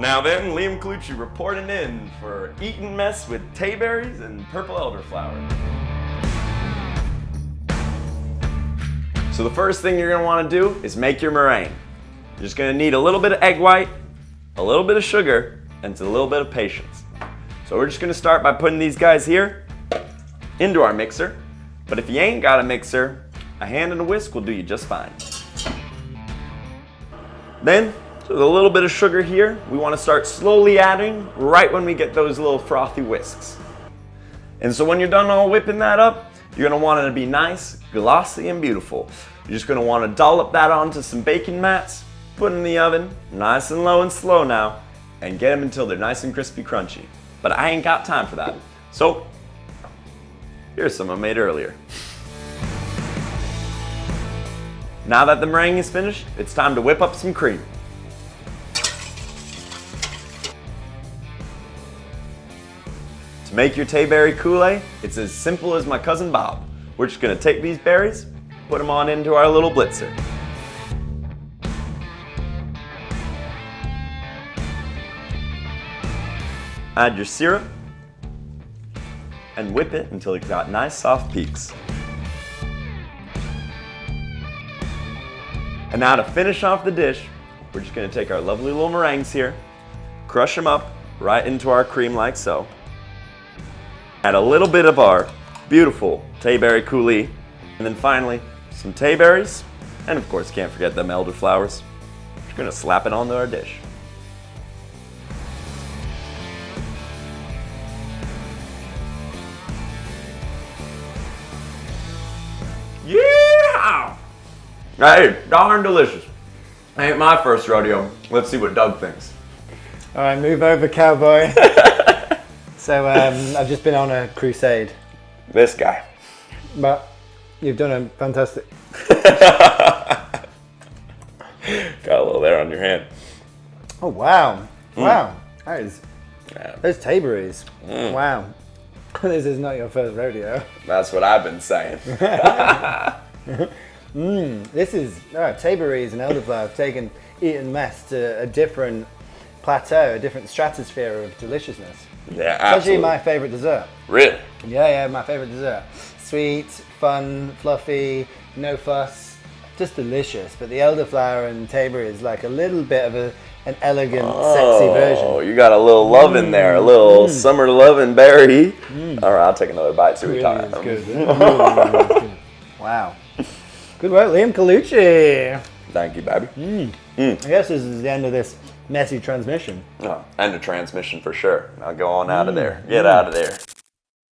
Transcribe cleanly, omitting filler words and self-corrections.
Now then, Liam Colucci reporting in for Eton Mess with Tayberries and purple elderflower. So the first thing you're gonna wanna do is make your meringue. You're just gonna need a little bit of egg white, a little bit of sugar, and a little bit of patience. So we're just gonna start by putting these guys here into our mixer. But if you ain't got a mixer, a hand and a whisk will do you just fine. Then, with a little bit of sugar here, we want to start slowly adding right when we get those little frothy whisks. And so when you're done all whipping that up, you're going to want it to be nice, glossy, and beautiful. You're just going to want to dollop that onto some baking mats, put in the oven, nice and low and slow now, and get them until they're nice and crispy crunchy. But I ain't got time for that. So, here's some I made earlier. Now that the meringue is finished, it's time to whip up some cream. To make your Tayberry Kool-Aid, it's as simple as my cousin Bob. We're just gonna take these berries, put them on into our little blitzer. Add your syrup, and whip it until it's got nice soft peaks. And now to finish off the dish, we're just gonna take our lovely little meringues here, crush them up right into our cream like so. Add a little bit of our beautiful Tayberry coulis, and then finally some Tayberries, and of course can't forget them elderflowers. Just gonna slap it onto our dish. Yeah! Hey, darn delicious. Ain't my first rodeo. Let's see what Doug thinks. All right, move over, Cowboy. So I've just been on a crusade. This guy. But you've done a fantastic... Got a little there on your hand. Oh, wow. Wow. That is... Yeah. Those Tayberries. Wow. This is not your first rodeo. That's what I've been saying. This is... Tayberries and elderflower have taken Eton Mess to a different plateau, a different stratosphere of deliciousness. Yeah, It's actually absolutely. my favorite dessert. Really? Yeah, my favorite dessert. Sweet, fun, fluffy, no fuss, just delicious. But the elderflower and Tayberry is like a little bit of an elegant, sexy version. Oh, you got a little love in there, a little summer loving berry. All right, I'll take another bite, see what you're talking about. Good. Really good. Wow. Good work, Liam Colucci. Thank you, baby. I guess this is the end of this messy transmission. Oh, and a transmission for sure. Now go on out of there. Get out of there.